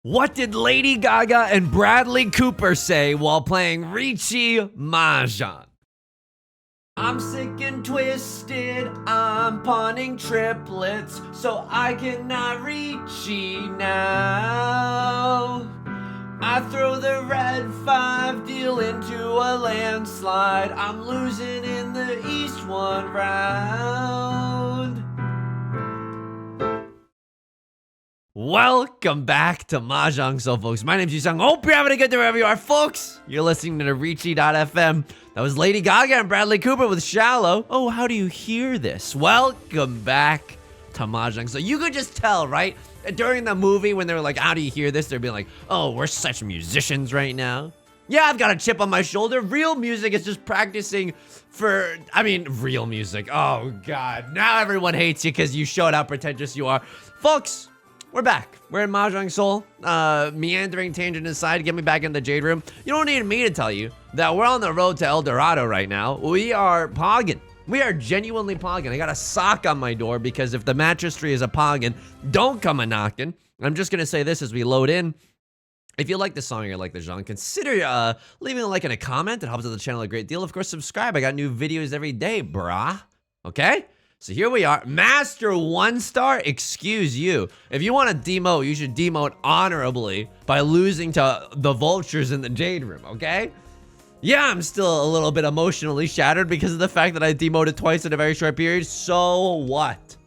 What did Lady Gaga and Bradley Cooper say while playing Riichi Mahjong? I'm sick and twisted, I'm pawning triplets, so I cannot Riichi now. I throw the red 5 deal into a landslide, I'm losing in the East 1 round. Welcome back to Mahjong Soul, folks. My name's Yusong. Hope you're having a good day wherever you are, folks. You're listening to Riichi.fm. That was Lady Gaga and Bradley Cooper with Shallow. Oh, how do you hear this? Welcome back to Mahjong. So you could just tell, right? During the movie when they were like, how do you hear this? They'd be like, oh, we're such musicians right now. Yeah, I've got a chip on my shoulder. Real music is just practicing for, real music. Oh, God. Now everyone hates you because you showed how pretentious you are. Folks, we're back. We're in Mahjong Soul. Meandering tangent aside, get me back in the Jade Room. You don't need me to tell you that we're on the road to El Dorado right now. We are pogging. We are genuinely pogging. I got a sock on my door because if the mattress tree is a pogging, don't come a knocking. I'm just going to say this as we load in. If you like the song or you like the genre, consider leaving a like and a comment. It helps out the channel a great deal. Of course, subscribe. I got new videos every day, brah. Okay? So here we are. Master 1-star, excuse you. If you want to demote, you should demote honorably by losing to the vultures in the Jade Room, okay? Yeah, I'm still a little bit emotionally shattered because of the fact that I demoted twice in a very short period. So what?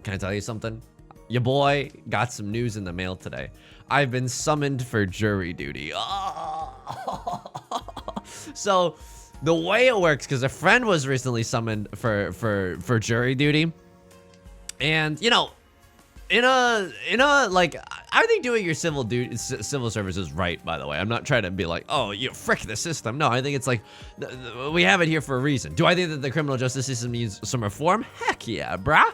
Can I tell you something? Your boy got some news in the mail today. I've been summoned for jury duty. Oh. So the way it works, because a friend was recently summoned for jury duty, and you know, in a like, I think doing your civil service is right. By the way, I'm not trying to be like, oh, you frick the system. No, I think it's like we have it here for a reason. Do I think that the criminal justice system needs some reform? Heck yeah, brah.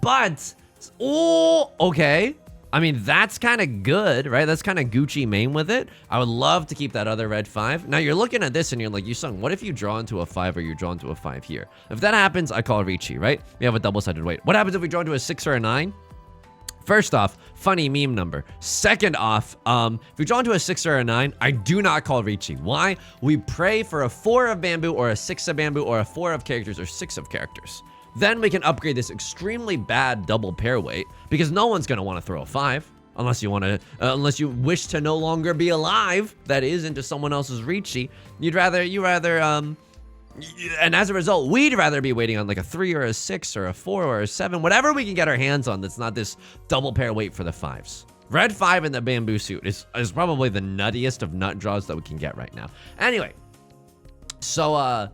But oh, okay. I mean, that's kind of good, right? That's kind of Gucci Mane with it. I would love to keep that other red 5. Now, you're looking at this and you're like, Yusong, what if you draw into a 5 or you draw into a 5 here? If that happens, I call Riichi, right? We have a double-sided weight. What happens if we draw into a 6 or a 9? First off, funny meme number. Second off, if we draw into a 6 or a 9, I do not call Riichi. Why? We pray for a 4 of bamboo or a 6 of bamboo or a 4 of characters or 6 of characters. Then we can upgrade this extremely bad double pair weight because no one's gonna want to throw a 5 unless you want to, unless you wish to no longer be alive. That is into someone else's Riichi. You rather, and as a result, we'd rather be waiting on like a 3 or a 6 or a 4 or a 7, whatever we can get our hands on. That's not this double pair weight for the 5s. Red 5 in the bamboo suit is probably the nuttiest of nut draws that we can get right now. Anyway, so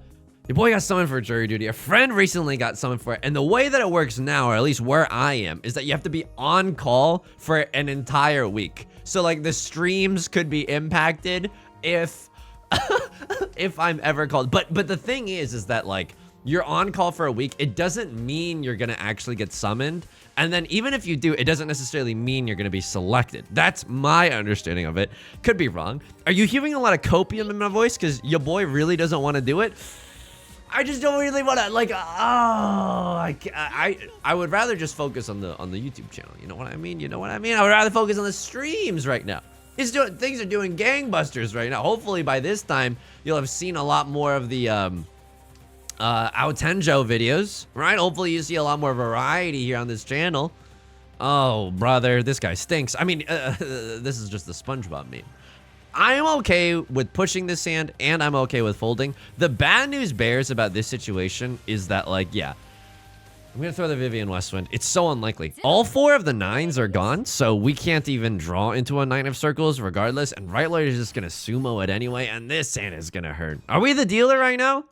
your boy got summoned for jury duty. A friend recently got summoned for it. And the way that it works now, or at least where I am, is that you have to be on call for an entire week. So like the streams could be impacted if if I'm ever called. But the thing is that like you're on call for a week. It doesn't mean you're going to actually get summoned. And then even if you do, it doesn't necessarily mean you're going to be selected. That's my understanding of it. Could be wrong. Are you hearing a lot of copium in my voice? Because your boy really doesn't want to do it. I just don't really want to, like, I would rather just focus on the YouTube channel. You know what I mean? You know what I mean? I would rather focus on the streams right now. Things are doing gangbusters right now. Hopefully by this time you'll have seen a lot more of the Aotenjo videos, right? Hopefully you see a lot more variety here on this channel. Oh, brother, this guy stinks. I mean, this is just the SpongeBob meme. I'm okay with pushing this hand, and I'm okay with folding. The bad news bears about this situation is that, like, yeah, I'm gonna throw the Vivian Westwind. It's so unlikely. All 4 of the 9s are gone, so we can't even draw into a 9 of circles regardless, and Right Lord is just gonna sumo it anyway, and this hand is gonna hurt. Are we the dealer right now?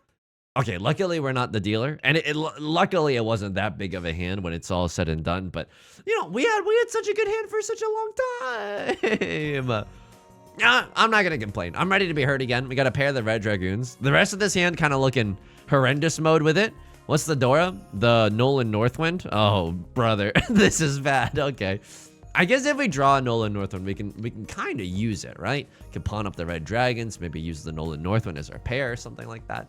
Okay, luckily we're not the dealer, and luckily it wasn't that big of a hand when it's all said and done, but, you know, we had such a good hand for such a long time. I'm not gonna complain. I'm ready to be hurt again. We got a pair of the red dragoons. The rest of this hand kind of looking horrendous mode with it. What's the Dora? The Nolan Northwind? Oh, brother. This is bad. Okay. I guess if we draw a Nolan Northwind, we can kind of use it, right? Can pawn up the red dragons, maybe use the Nolan Northwind as our pair or something like that.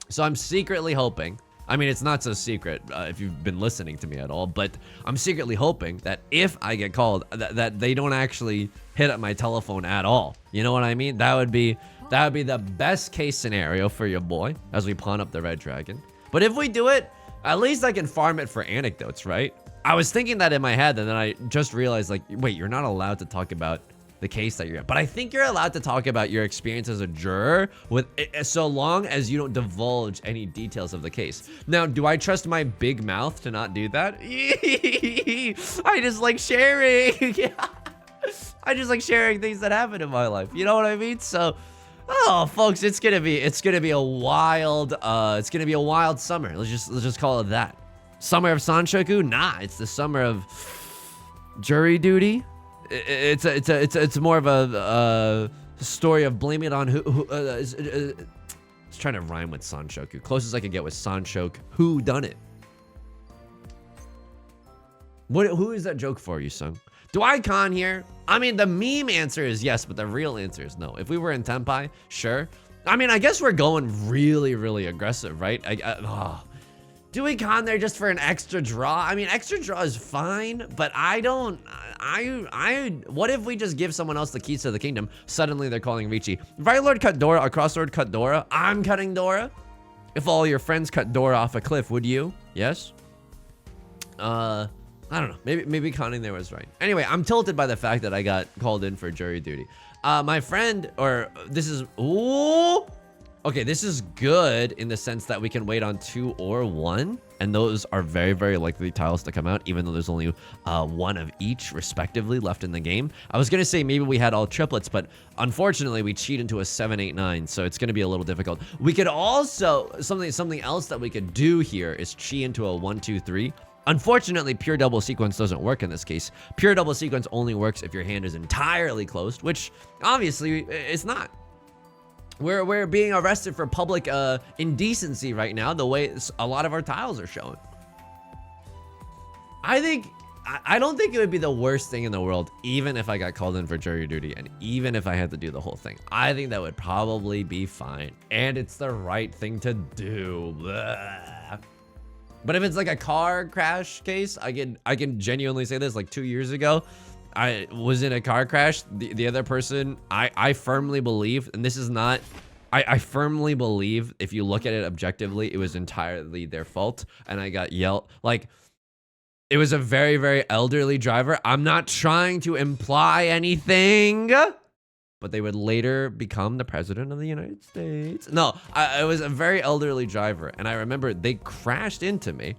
So I'm secretly hoping I mean, it's not so secret if you've been listening to me at all, but I'm secretly hoping that if I get called, that they don't actually hit up my telephone at all. You know what I mean? That would be the best case scenario for your boy as we pawn up the red dragon. But if we do it, at least I can farm it for anecdotes, right? I was thinking that in my head, and then I just realized, like, wait, you're not allowed to talk about the case that you're in. But I think you're allowed to talk about your experience as a juror with so long as you don't divulge any details of the case. Now, do I trust my big mouth to not do that? I just like sharing. I just like sharing things that happen in my life. You know what I mean? So, oh, folks, it's gonna be a wild summer. Let's just call it that. Summer of Sanshoku? Nah, it's the summer of jury duty. It's more of a story of blaming it on who it's trying to rhyme with Sanshoku. Closest I could get was Sanshoku. Who done it? Who is that joke for, Yusong? Do I con here? I mean, the meme answer is yes, but the real answer is no. If we were in Tenpai, sure. I mean, I guess we're going really, really aggressive, right? Do we con there just for an extra draw? I mean, extra draw is fine, but what if we just give someone else the keys to the kingdom? Suddenly they're calling Riichi. Right Lord cut Dora, across Lord cut Dora. I'm cutting Dora. If all your friends cut Dora off a cliff, would you? Yes? I don't know. Maybe conning there was right. Anyway, I'm tilted by the fact that I got called in for jury duty. My friend, okay, this is good in the sense that we can wait on 2 or 1, and those are very, very likely tiles to come out, even though there's only 1 of each, respectively, left in the game. I was gonna say maybe we had all triplets, but unfortunately, we cheat into a 7, 8, 9, so it's gonna be a little difficult. We could also, something else that we could do here is chi into a 1, 2, 3. Unfortunately, pure double sequence doesn't work in this case. Pure double sequence only works if your hand is entirely closed, which obviously it's not. We're being arrested for public indecency right now, the way a lot of our tiles are showing. I don't think it would be the worst thing in the world, even if I got called in for jury duty and even if I had to do the whole thing. I think that would probably be fine, and it's the right thing to do. Blah. But if it's like a car crash case, I can genuinely say this. Like 2 years ago, I was in a car crash. The other person, I firmly believe, and this is not, I firmly believe if you look at it objectively, it was entirely their fault. And I got yelled, like, it was a very, very elderly driver. I'm not trying to imply anything, but they would later become the president of the United States. No, I was a very elderly driver. And I remember they crashed into me.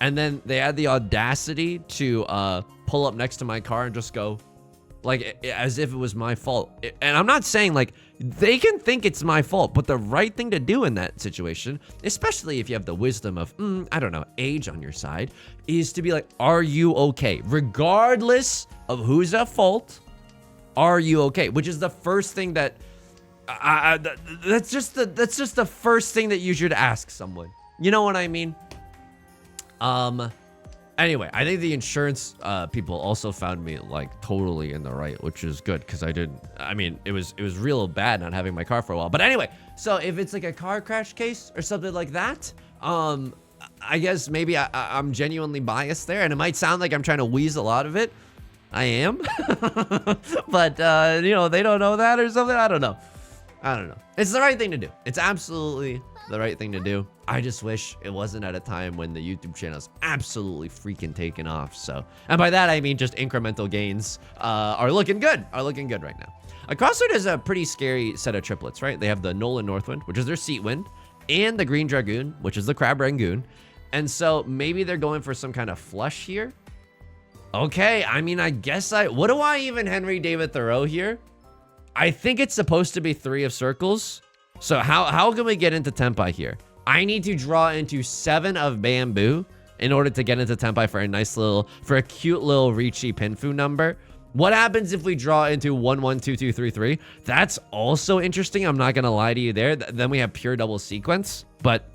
And then they had the audacity to pull up next to my car and just go, like, as if it was my fault. And I'm not saying, like, they can think it's my fault, but the right thing to do in that situation, especially if you have the wisdom of, I don't know, age on your side, is to be like, are you okay? Regardless of who's at fault, are you okay? Which is the first thing that, that's just the first thing that you should ask someone. You know what I mean? Anyway, I think the insurance people also found me like totally in the right, which is good because I mean, it was real bad not having my car for a while. But anyway, so if it's like a car crash case or something like that, I guess maybe I'm genuinely biased there, and it might sound like I'm trying to weasel out of it. I am, but you know, they don't know that or something. I don't know. It's the right thing to do. It's absolutely the right thing to do. I just wish it wasn't at a time when the YouTube channel's absolutely freaking taken off. So, and by that I mean just incremental gains are looking good right now. Crossroad is a pretty scary set of triplets, right? They have the Nolan Northwind, which is their Seat Wind, and the Green Dragoon, which is the Crab Rangoon. And so maybe they're going for some kind of flush here. Okay, I mean, I guess what do I even Henry David Thoreau here? I think it's supposed to be 3 of circles. So how can we get into Tenpai here? I need to draw into 7 of bamboo in order to get into Tenpai for a cute little Riichi Pinfu number. What happens if we draw into 1, 1, 2, 2, 3, 3? That's also interesting. I'm not gonna lie to you there. Then we have pure double sequence, but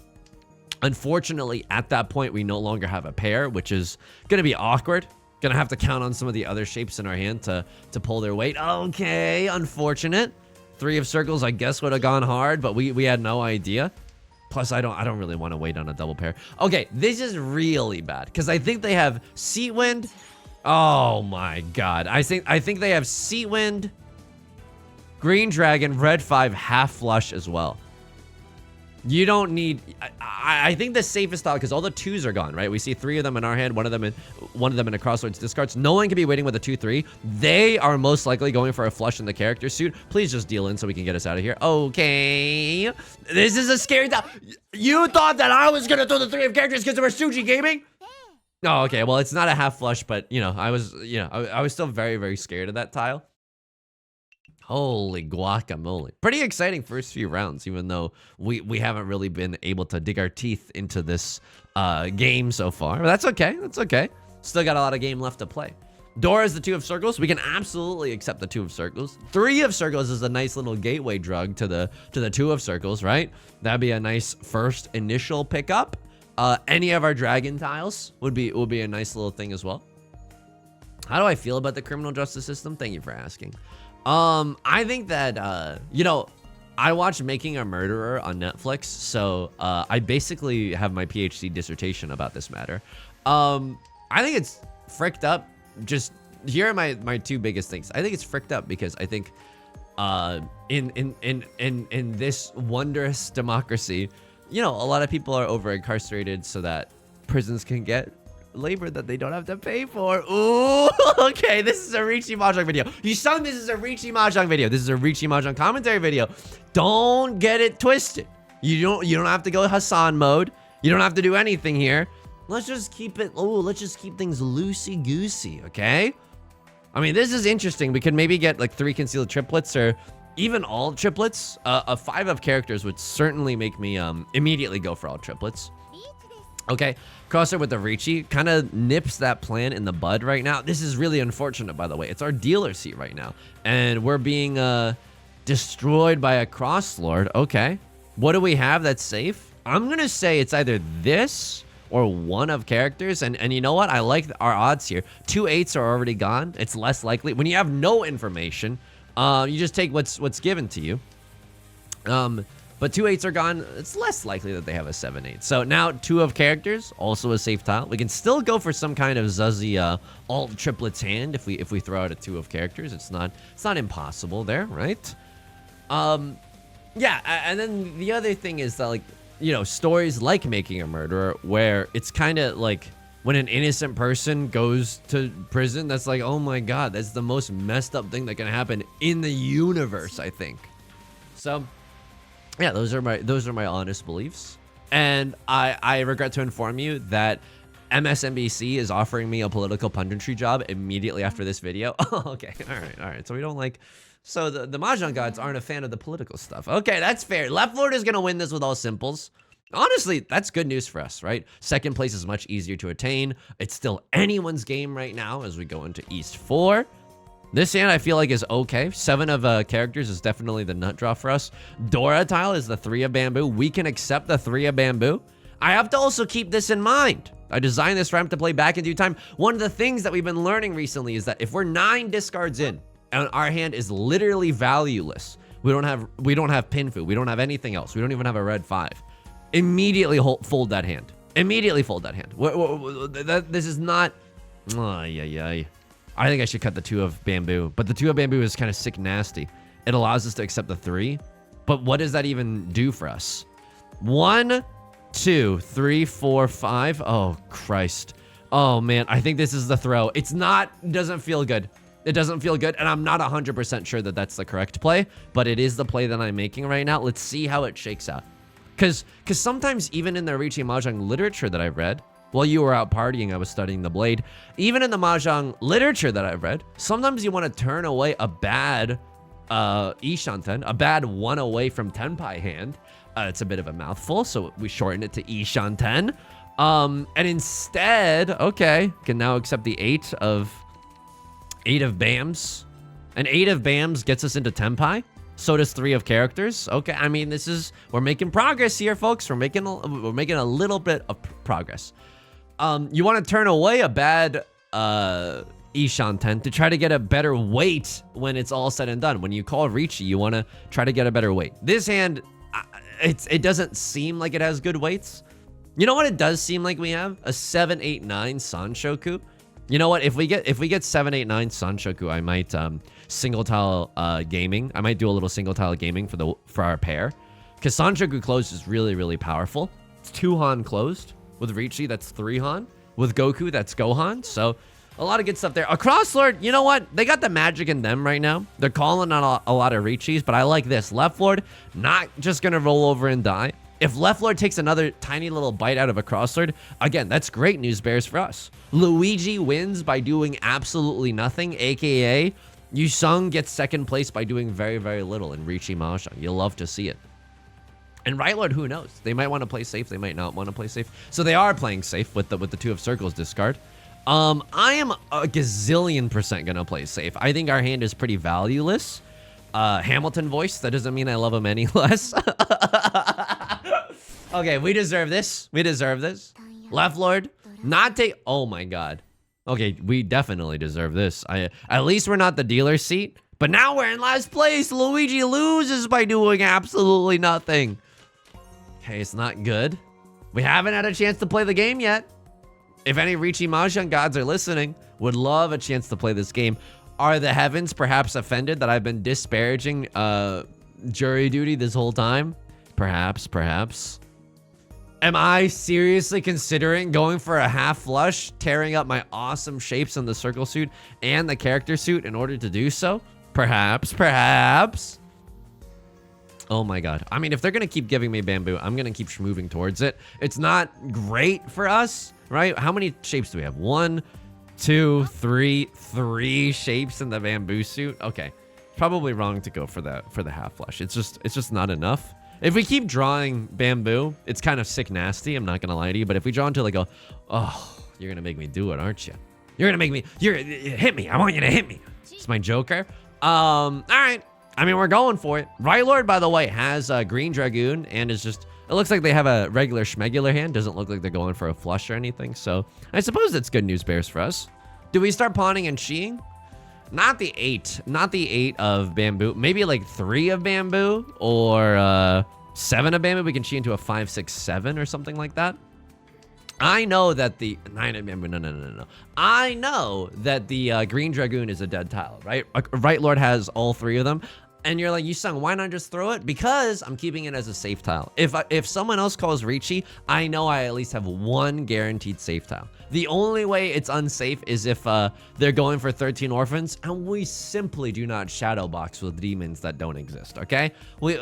unfortunately at that point we no longer have a pair, which is gonna be awkward. Gonna have to count on some of the other shapes in our hand to pull their weight. Okay, unfortunate. 3 of circles, I guess, would have gone hard, but we had no idea. Plus, I don't really want to wait on a double pair. Okay, this is really bad because I think they have Seat Wind. Oh my god. I think they have Seat Wind, Green Dragon, Red 5, half flush as well. You don't need. I think the safest tile, because all the 2s are gone, right? We see 3 of them in our hand, one of them in a Crossroads discards. No one can be waiting with a 2-3. They are most likely going for a flush in the character suit. Please just deal in so we can get us out of here. Okay, this is a scary tile. You thought that I was gonna throw the 3 of characters because we're Suji gaming? Oh, okay. Well, it's not a half flush, but you know, I was still very, very scared of that tile. Holy guacamole. Pretty exciting first few rounds, even though we haven't really been able to dig our teeth into this game so far. But that's okay. That's okay. Still got a lot of game left to play. Dora is the 2 of circles. We can absolutely accept the 2 of circles. 3 of circles is a nice little gateway drug to the 2 of circles, right? That'd be a nice first initial pickup. Any of our dragon tiles would be a nice little thing as well. How do I feel about the criminal justice system? Thank you for asking. I think that, you know, I watched Making a Murderer on Netflix, so, I basically have my PhD dissertation about this matter. I think it's fricked up. Just, here are my 2 biggest things. I think it's fricked up because I think, in this wondrous democracy, you know, a lot of people are over incarcerated so that prisons can get labor that they don't have to pay for. Ooh, okay, this is a Riichi Mahjong video. Yusong, this is a Riichi Mahjong video. This is a Riichi Mahjong commentary video. Don't get it twisted. You don't have to go Hassan mode. You don't have to do anything here. Let's just keep it, let's just keep things loosey-goosey, okay? I mean, this is interesting. We could maybe get like 3 concealed triplets or even all triplets. A 5 of characters would certainly make me immediately go for all triplets. Okay, Crosser with the Riichi kind of nips that plan in the bud right now. This is really unfortunate, by the way. It's our dealer seat right now, and we're being destroyed by a Cross Lord. Okay, what do we have that's safe? I'm gonna say it's either this or 1 of characters, and you know what? I like our odds here. 2 8s are already gone. It's less likely when you have no information. You just take what's given to you. But 2 8s are gone. It's less likely that they have a 7 8. So now 2 of characters, also a safe tile. We can still go for some kind of Zuzzy alt triplets hand if we throw out a 2 of characters. It's not impossible there, right? Yeah, and then the other thing is that, like, you know, stories like Making a Murderer, where it's kind of like when an innocent person goes to prison, that's like, oh my god, that's the most messed up thing that can happen in the universe, I think. So yeah, those are my honest beliefs. And I regret to inform you that MSNBC is offering me a political punditry job immediately after this video. Okay, all right. So we don't like, so the Mahjong gods aren't a fan of the political stuff. Okay, that's fair. Left Lord is gonna win this with all simples. Honestly, that's good news for us, right? Second place is much easier to attain. It's still anyone's game right now as we go into East 4. This hand I feel like is okay. 7 of characters is definitely the nut draw for us. Dora tile is the 3 of bamboo. We can accept the 3 of bamboo. I have to also keep this in mind. I designed this ramp to play back in due time. One of the things that we've been learning recently is that if we're 9 discards in and our hand is literally valueless, we don't have Pinfu, we don't have anything else, we don't even have a red 5. Immediately fold that hand. Immediately fold that hand. This is not. I think I should cut the 2 of bamboo, but the 2 of bamboo is kind of sick nasty. It allows us to accept the 3, but what does that even do for us? 1, 2, 3, 4, 5. Oh, Christ. Oh, man. I think this is the throw. It doesn't feel good. It doesn't feel good, and I'm not 100% sure that that's the correct play, but it is the play that I'm making right now. Let's see how it shakes out. Because sometimes even in the Riichi Mahjong literature that I've read, while you were out partying, I was studying the blade. Even in the Mahjong literature that I've read, sometimes you want to turn away a bad Ishanten, a bad 1 away from Tenpai hand. It's a bit of a mouthful, so we shorten it to Ishanten. And instead, okay, can now accept the 8 of Bams. An 8 of Bams gets us into Tenpai. So does 3 of characters. Okay, I mean, we're making progress here, folks. We're making a little bit of progress. You want to turn away a bad Ishanten to try to get a better weight when it's all said and done. When you call Riichi, you want to try to get a better weight. This hand, it doesn't seem like it has good weights. You know what it does seem like we have? A 789 Sanshoku. You know what? If we get 789 Sanshoku, I might single tile gaming. I might do a little single tile gaming for our pair. Because Sanshoku closed is really, really powerful. It's 2 Han closed. With Riichi, that's 3 Han. With Goku, that's Gohan. So a lot of good stuff there. A Crosslord, you know what? They got the magic in them right now. They're calling on a lot of Riichis, but I like this. Left Lord, not just going to roll over and die. If Left Lord takes another tiny little bite out of a Crosslord, again, that's great news bears for us. Luigi wins by doing absolutely nothing, aka Yusong gets second place by doing very, very little in Riichi Mahjong. You'll love to see it. And Right Lord, who knows? They might want to play safe. They might not want to play safe. So they are playing safe with the 2 of circles discard. I am a gazillion% gonna play safe. I think our hand is pretty valueless. Hamilton voice, that doesn't mean I love him any less. Okay, we deserve this. We deserve this. Left Lord, not take, oh my god. Okay, we definitely deserve this. At least we're not the dealer seat, but now we're in last place. Luigi loses by doing absolutely nothing. Okay, it's not good. We haven't had a chance to play the game yet. If any Riichi Mahjong gods are listening, would love a chance to play this game. Are the heavens perhaps offended that I've been disparaging jury duty this whole time? Perhaps, perhaps. Am I seriously considering going for a half flush, tearing up my awesome shapes in the circle suit and the character suit in order to do so? Perhaps, perhaps. Oh my god. I mean, if they're going to keep giving me bamboo, I'm going to keep moving towards it. It's not great for us, right? How many shapes do we have? 1, 2, 3. 3 shapes in the bamboo suit. Okay. Probably wrong to go for that, for the half flush. It's just not enough. If we keep drawing bamboo, it's kind of sick nasty. I'm not going to lie to you. But if we draw until I go, oh, you're going to make me do it, aren't you? You're going to make me, hit me. I want you to hit me. It's my Joker. All right. I mean, we're going for it. Right Lord, by the way, has a Green Dragoon and is just, it looks like they have a regular schmegular hand. Doesn't look like they're going for a flush or anything. So I suppose that's good news bears for us. Do we start pawning and sheeing? Not the 8. Not the 8 of bamboo. Maybe like 3 of bamboo or 7 of bamboo. We can shee into a 5, 6, 7 or something like that. I know that the 9 of bamboo. No. I know that the Green Dragoon is a dead tile, right? Right Lord has all 3 of them. And you're like, Yusong, why not just throw it? Because I'm keeping it as a safe tile. If someone else calls Riichi, I know I at least have 1 guaranteed safe tile. The only way it's unsafe is if they're going for 13 orphans, and we simply do not shadow box with demons that don't exist, okay? We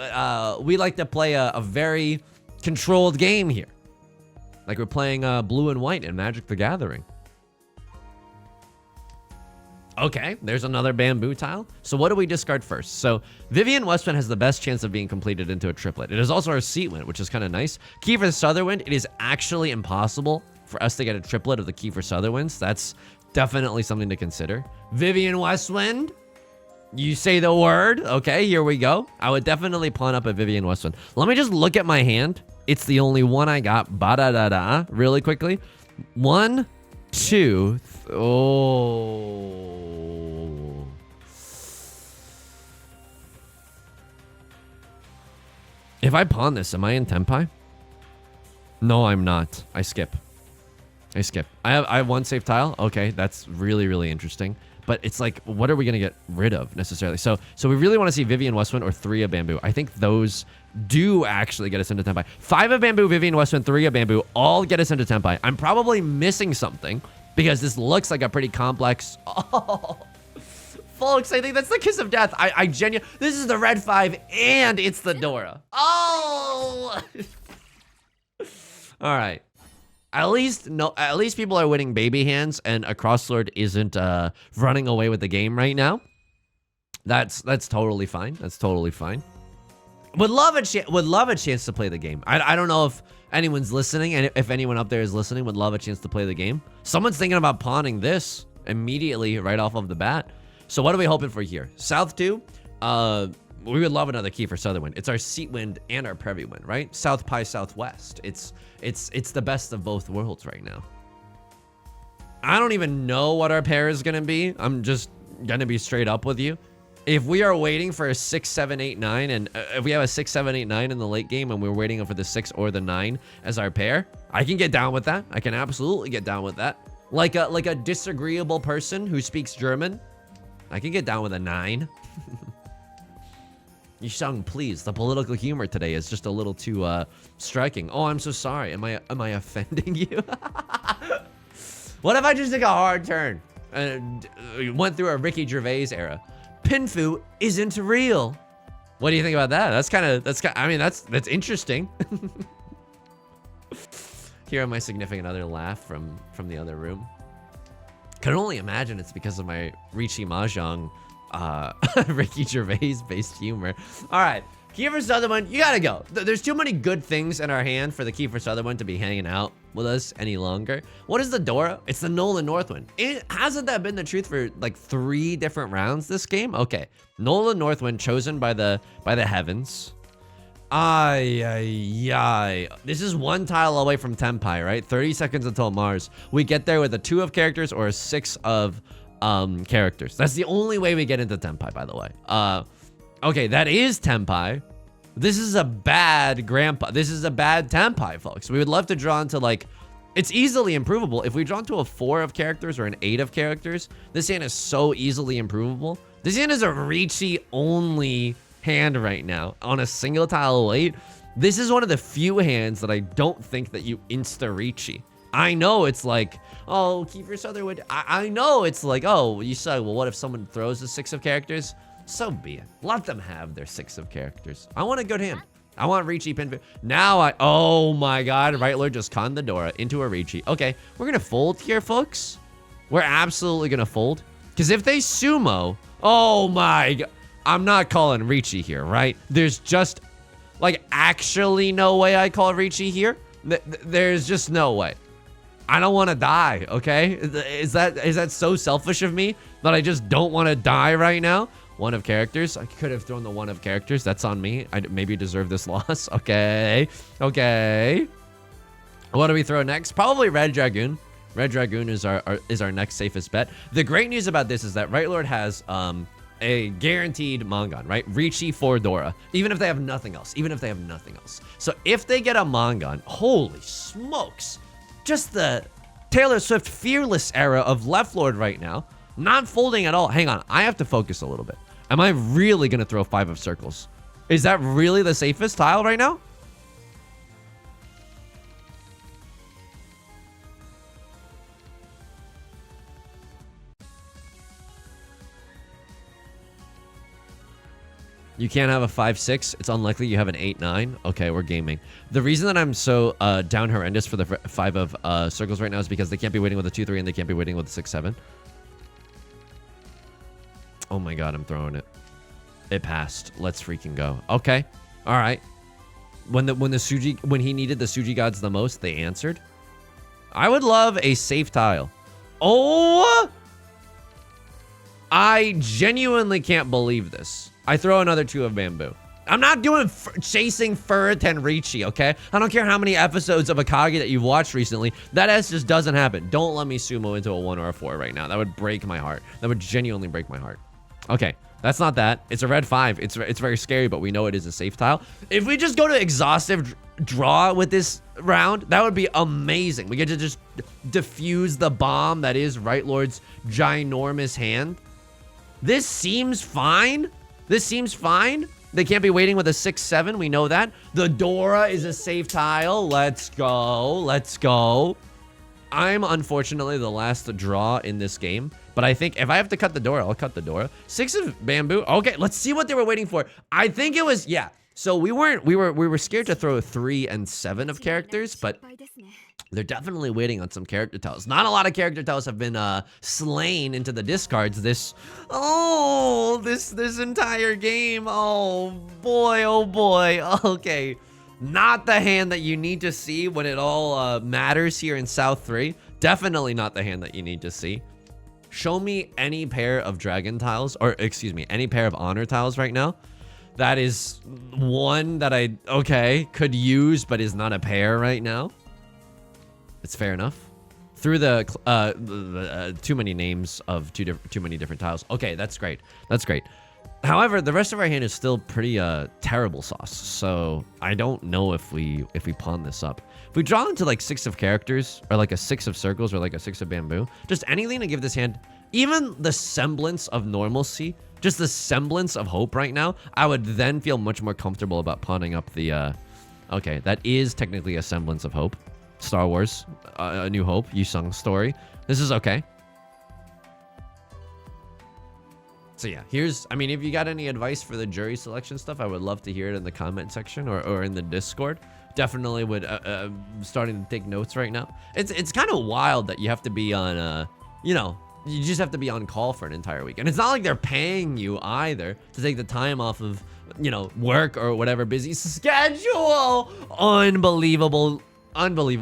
like to play a very controlled game here. Like we're playing blue and white in Magic the Gathering. Okay, there's another bamboo tile. So what do we discard first? So Vivian Westwind has the best chance of being completed into a triplet. It is also our Seatwind, which is kind of nice. Kiefer Sutherwind, it is actually impossible for us to get a triplet of the Kiefer Sutherwinds. That's definitely something to consider. Vivian Westwind, you say the word. Okay, here we go. I would definitely pawn up a Vivian Westwind. Let me just look at my hand. It's the only one I got. Ba-da-da-da. Really quickly. 1, 2. Oh. If I pawn this, am I in Tenpai? No, I'm not. I skip. I have 1 safe tile. Okay, that's really, really interesting. But it's like, what are we going to get rid of necessarily? So we really want to see Vivian Westwind or 3 of bamboo. I think those do actually get us into Tenpai. 5 of bamboo, Vivian Westwind, 3 of bamboo, all get us into Tenpai. I'm probably missing something because this looks like a pretty complex. Oh, folks, I think that's the kiss of death. I genuinely, this is the red 5 and it's the Dora. Oh. All right. At least people are winning baby hands and a Crosslord isn't running away with the game right now. That's totally fine. That's totally fine. Would love a chance to play the game. I don't know if anyone's listening, and if anyone up there is listening, would love a chance to play the game. Someone's thinking about pawning this immediately right off of the bat. So what are we hoping for here? South 2. We would love another key for Sutherwind. It's our Seatwind and our Prevy Wind, right? South Pi Southwest. It's the best of both worlds right now. I don't even know what our pair is gonna be. I'm just gonna be straight up with you. If we are waiting for a 6, 7, 8, 9, and if we have a 6, 7, 8, 9 in the late game and we're waiting for the 6 or the 9 as our pair, I can get down with that. I can absolutely get down with that. Like a disagreeable person who speaks German, I can get down with a 9. Yusong, please. The political humor today is just a little too striking. Oh, I'm so sorry. Am I offending you? What if I just took a hard turn and went through a Ricky Gervais era? Pinfu isn't real. What do you think about that? That's interesting. Hear my significant other laugh from the other room. Can only imagine it's because of my Riichi Mahjong Ricky Gervais based humor. All right, Kiefer Sutherland, you gotta go. There's too many good things in our hand for the Kiefer Sutherland to be hanging out with us any longer. What is the Dora? It's the Nolan Northwind. Hasn't that been the truth for like 3 different rounds this game? Okay, Nolan Northwind chosen by the heavens. This is 1 tile away from Tenpai, right? 30 seconds until Mars. We get there with a 2 of characters or a 6 of characters. That's the only way we get into Tenpai, by the way. Okay, that is Tenpai. This is a bad grandpa. This is a bad Tenpai, folks. We would love to draw into like, it's easily improvable. If we draw into a 4 of characters or an 8 of characters, this hand is so easily improvable. This hand is a Riichi only hand right now on a single tile weight. This is one of the few hands that I don't think that you insta Riichi. I know it's like, oh, Kiefer Sutherland. I know it's like, oh, you said, well, what if someone throws a 6 of characters? So be it. Let them have their 6 of characters. I want a good hand. I want Riichi Pinfu. Now oh my God, Right Lord just conned the Dora into a Riichi. Okay, we're gonna fold here, folks. We're absolutely gonna fold. Because if they sumo, oh my God. I'm not calling Riichi here, right? There's just, like, actually no way I call Riichi here. There's just no way. I don't want to die, okay? Is that so selfish of me that I just don't want to die right now? 1 of characters. I could have thrown the 1 of characters. That's on me. I maybe deserve this loss. Okay. Okay. What do we throw next? Probably Red Dragoon. Red Dragoon is our next safest bet. The great news about this is that Right Lord has a guaranteed Mangon, right? Riichi for Dora, even if they have nothing else. So if they get a Mangon, holy smokes, just the Taylor Swift fearless era of Left Lord right now, not folding at all. Hang on, I have to focus a little bit. Am I really gonna throw 5 of circles? Is that really the safest tile right now? You can't have a 5-6. It's unlikely you have an 8-9. Okay, we're gaming. The reason that I'm so down horrendous for the 5 of circles right now is because they can't be waiting with a 2-3 and they can't be waiting with a 6-7. Oh my God, I'm throwing it. It passed. Let's freaking go. Okay. All right. When he needed the Suji gods the most, they answered. I would love a safe tile. Oh! I genuinely can't believe this. I throw another 2 of bamboo. I'm not doing chasing Furiten Riichi, okay? I don't care how many episodes of Akagi that you've watched recently. That just doesn't happen. Don't let me sumo into a 1 or a 4 right now. That would break my heart. That would genuinely break my heart. Okay, that's not that. It's a red 5. It's very scary, but we know it is a safe tile. If we just go to exhaustive draw with this round, that would be amazing. We get to just diffuse the bomb that is Right Lord's ginormous hand. This seems fine. This seems fine. They can't be waiting with a 6-7. We know that. The Dora is a safe tile. Let's go. Let's go. I'm unfortunately the last draw in this game, but I think if I have to cut the Dora, I'll cut the Dora. 6 of bamboo. Okay, let's see what they were waiting for. I think it was, yeah. So we were scared to throw 3 and 7 of characters, but they're definitely waiting on some character tiles. Not a lot of character tiles have been slain into the discards this entire game. Oh boy. Okay. Not the hand that you need to see when it all matters here in South 3. Definitely not the hand that you need to see. Show me any pair of dragon tiles, or excuse me, any pair of honor tiles right now. That is one that I, could use, but is not a pair right now. It's fair enough. Through the too many names of too many different tiles. Okay, that's great. That's great. However, the rest of our hand is still pretty terrible sauce. So I don't know if we pawn this up. If we draw into like 6 of characters, or like a 6 of circles, or like a 6 of bamboo, just anything to give this hand even the semblance of normalcy, just the semblance of hope right now, I would then feel much more comfortable about pawning up the, okay, that is technically a semblance of hope. Star Wars, A New Hope, Yusong story. This is okay. So yeah, here's, I mean, if you got any advice for the jury selection stuff, I would love to hear it in the comment section or in the Discord. Definitely would, starting to take notes right now. It's kind of wild that you have to be on, you know, you just have to be on call for an entire week. And it's not like they're paying you either to take the time off of, you know, work or whatever busy schedule. Unbelievable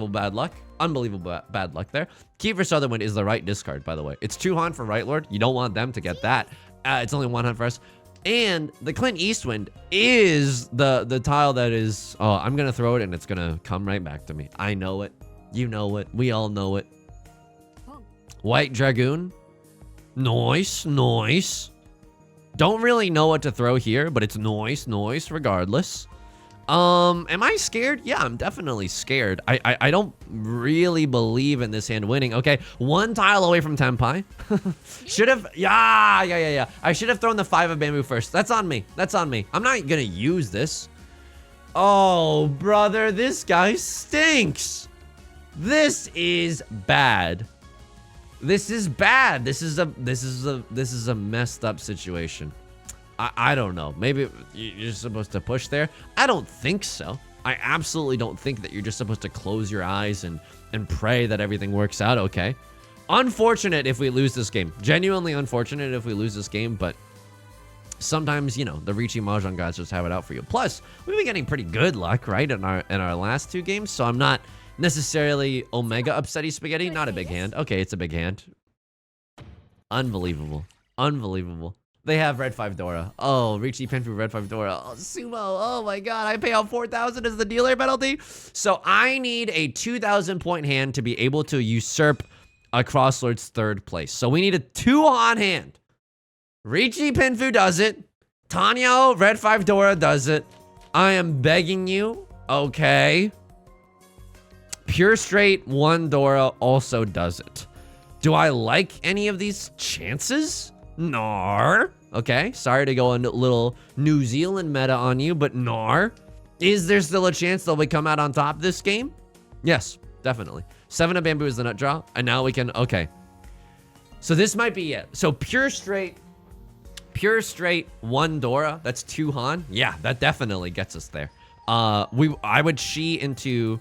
bad luck. Unbelievable bad luck there. Key for Sutherland is the right discard, by the way. It's 2 Han for Right Lord. You don't want them to get that. It's only 1 Han for us. And the Clint Eastwind is the tile that is... Oh, I'm going to throw it and it's going to come right back to me. I know it. You know it. We all know it. White Dragoon. Nice, nice. Don't really know what to throw here, but it's nice, nice regardless. Am I scared? Yeah, I'm definitely scared. I don't really believe in this hand winning. Okay, 1 tile away from Tenpai. Should have, yeah. I should have thrown the 5 of bamboo first. That's on me. That's on me. I'm not gonna use this. Oh, brother, this guy stinks. This is bad. This is bad. This is a messed up situation. I don't know. Maybe you're supposed to push there. I don't think so. I absolutely don't think that you're just supposed to close your eyes and pray that everything works out okay. Unfortunate if we lose this game. Genuinely unfortunate if we lose this game, but sometimes, you know, the Riichi Mahjong guys just have it out for you. Plus, we've been getting pretty good luck, right, in our last 2 games, so I'm not necessarily Omega upsetty spaghetti. Not a big hand. Okay, it's a big hand. Unbelievable. Unbelievable. They have Red 5 Dora. Oh, Riichi Penfu Red 5 Dora. Oh, Sumo. Oh my god, I pay out 4,000 as the dealer penalty. So I need a 2,000 point hand to be able to usurp a Crosslord's 3rd place. So we need a 2 on hand. Riichi Penfu does it. Tanyo Red 5 Dora does it. I am begging you. Okay. Pure Straight 1 Dora also does it. Do I like any of these chances? Nar. Okay, sorry to go a little New Zealand meta on you, but nar. Is there still a chance that we come out on top this game? Yes, definitely. 7 of bamboo is the nut draw, and now we can, okay. So this might be it. So pure straight 1 Dora, that's 2 Han. Yeah, that definitely gets us there. I would Shi into,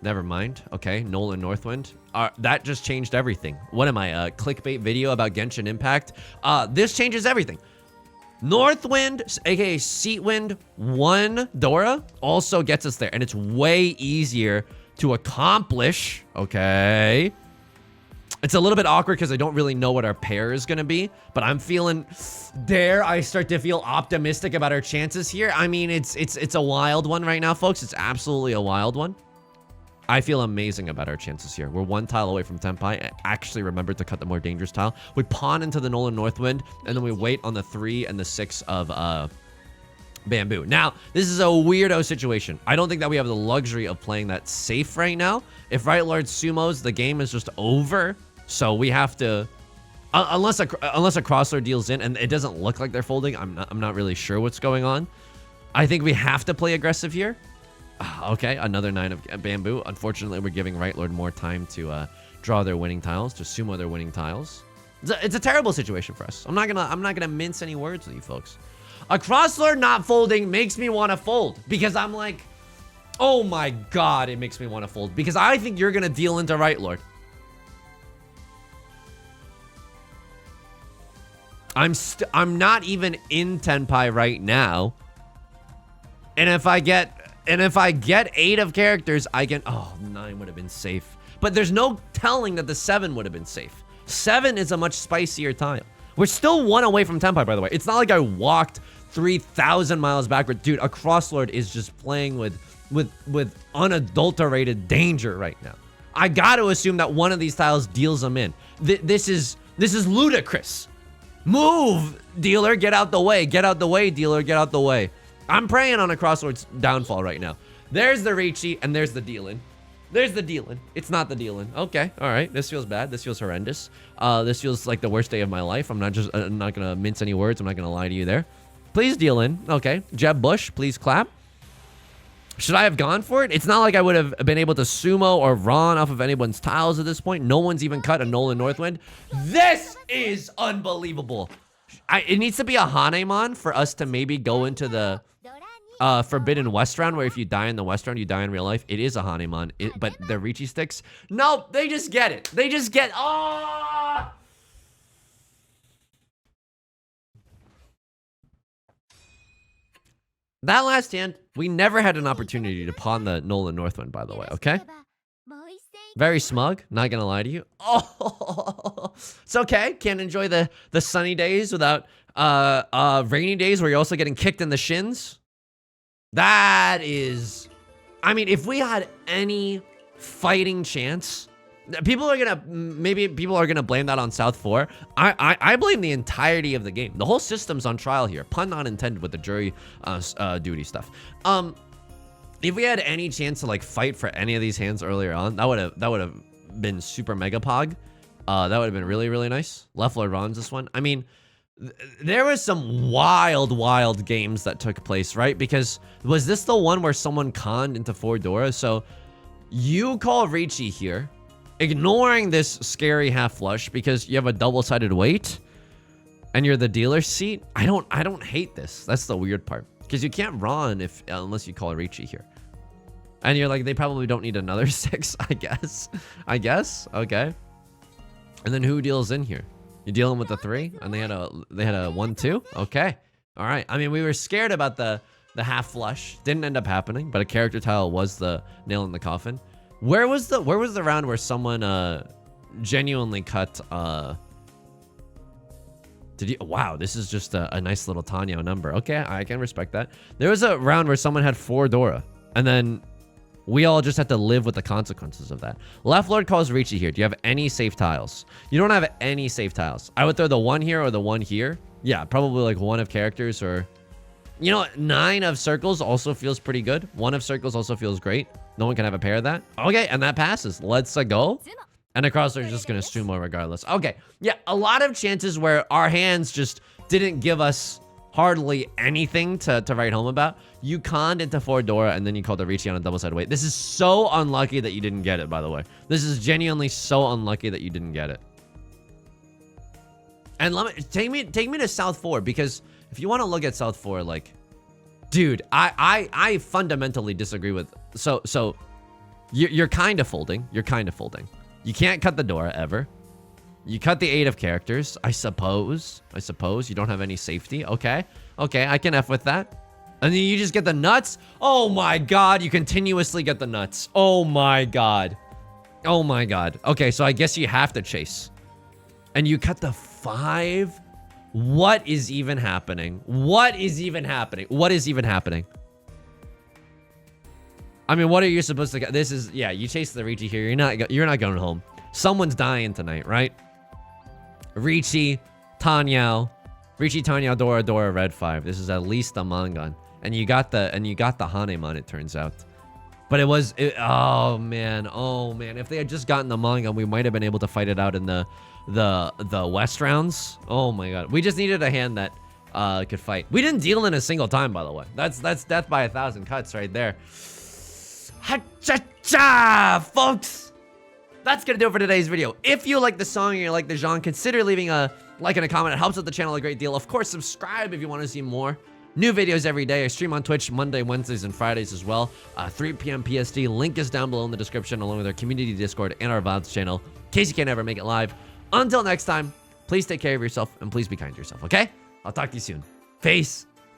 never mind. Okay, Nolan Northwind. That just changed everything. What am I, a clickbait video about Genshin Impact? This changes everything. Northwind, aka Seatwind 1 Dora, also gets us there. And it's way easier to accomplish. Okay. It's a little bit awkward because I don't really know what our pair is going to be. But I'm feeling, dare I start to feel optimistic about our chances here. I mean, it's a wild one right now, folks. It's absolutely a wild one. I feel amazing about our chances here. We're 1 tile away from Tenpai. I actually remembered to cut the more dangerous tile. We pawn into the Nolan Northwind, and then we wait on the 3 and the 6 of bamboo. Now, this is a weirdo situation. I don't think that we have the luxury of playing that safe right now. If Right Lord sumos, the game is just over. So we have to, unless a Crosslord deals in, and it doesn't look like they're folding. I'm not really sure what's going on. I think we have to play aggressive here. Okay, another 9 of bamboo. Unfortunately, we're giving Right Lord more time to draw their winning tiles, to sumo their winning tiles. It's a terrible situation for us. I'm not gonna mince any words with you folks. A Crosslord not folding makes me want to fold because I'm like, oh my god, it makes me want to fold because I think you're gonna deal into Right Lord. I'm not even in Tenpai right now, and if I get 8 of characters, I can... Oh, 9 would have been safe. But there's no telling that the 7 would have been safe. 7 is a much spicier tile. We're still 1 away from Tenpai, by the way. It's not like I walked 3,000 miles backward. Dude, a Crosslord is just playing with unadulterated danger right now. I got to assume that one of these tiles deals them in. This is ludicrous. Move, dealer, get out the way. Get out the way, dealer, get out the way. I'm praying on a crossroads downfall right now. There's the Riichi, and there's the dealing. There's the dealing. It's not the dealing. Okay, all right. This feels bad. This feels horrendous. This feels like the worst day of my life. I'm not gonna mince any words. I'm not gonna lie to you there. Please deal in. Okay, Jeb Bush, please clap. Should I have gone for it? It's not like I would have been able to sumo or Ron off of anyone's tiles at this point. No one's even cut a Nolan Northwind. This is unbelievable. It needs to be a Hanemon for us to maybe go into the Forbidden West round, where if you die in the West round, you die in real life. It is a Hanemon, but the Riichi sticks. No, they just get it. They just get, oh! That last hand, we never had an opportunity to pawn the Nolan Northwind, by the way, okay? Very smug, not gonna lie to you. Oh, it's okay. Can't enjoy the sunny days without rainy days where you're also getting kicked in the shins. That is, I mean, if we had any fighting chance, maybe people are gonna blame that on South 4. I blame the entirety of the game. The whole system's on trial here. Pun not intended with the jury duty stuff. If we had any chance to like fight for any of these hands earlier on, that would have been super mega pog. That would have been really, really nice. Left Lord Ron's this one. I mean, there was some wild games that took place, right? Because was this the one where someone conned into 4 Dora? So you call Riichi here, ignoring this scary half flush because you have a double-sided weight and you're the dealer's seat. I don't hate this. That's the weird part. Because you can't run unless you call Riichi here. And you're like, they probably don't need another 6, I guess. Okay. And then who deals in here? You dealing with the 3? And they had a 1-2? Okay. All right. I mean, we were scared about the half flush. Didn't end up happening, but a character tile was the nail in the coffin. Where was the round where someone genuinely cut wow, this is just a nice little Tenhou number. Okay, I can respect that. There was a round where someone had 4 Dora, and then we all just had to live with the consequences of that. Left Lord calls Riichi here. Do you have any safe tiles? You don't have any safe tiles. I would throw the 1 here or the 1 here. Yeah, probably like 1 of characters or... You know, 9 of circles also feels pretty good. 1 of circles also feels great. No one can have a pair of that. Okay, and that passes. Let's go. And the crossroads are just going to sumo regardless. Okay, yeah, a lot of chances where our hands just didn't give us hardly anything to write home about. You conned into 4 Dora, and then you called the Riichi on a double-sided weight. This is so unlucky that you didn't get it, by the way. This is genuinely so unlucky that you didn't get it. And take me to South 4, because if you want to look at South 4, like, dude, I fundamentally disagree with... So you're kind of folding. You're kind of folding. You can't cut the Dora ever. You cut the 8 of characters, I suppose. You don't have any safety. Okay, I can F with that. And then you just get the nuts. Oh my god, you continuously get the nuts. Oh my god. Okay, so I guess you have to chase. And you cut the 5. What is even happening? I mean, what are you supposed to get? This is, yeah, you chase the Riichi here. You're not going home. Someone's dying tonight, right? Riichi, Tenhou, Dora, red 5. This is at least a Mangan. And you got the Hanemon, it turns out. But oh man. If they had just gotten the Mangan, we might have been able to fight it out in the West rounds. Oh my god. We just needed a hand that could fight. We didn't deal in a single time, by the way. That's death by 1,000 cuts right there. Ha-cha-cha, folks. That's gonna do it for today's video. If you like the song and you like the genre, consider leaving a like and a comment. It helps out the channel a great deal. Of course, subscribe if you want to see more. New videos every day. I stream on Twitch Monday, Wednesdays, and Fridays as well. 3 p.m. PST. Link is down below in the description, along with our community Discord and our VODs channel, in case you can't ever make it live. Until next time, please take care of yourself and please be kind to yourself, okay? I'll talk to you soon. Peace.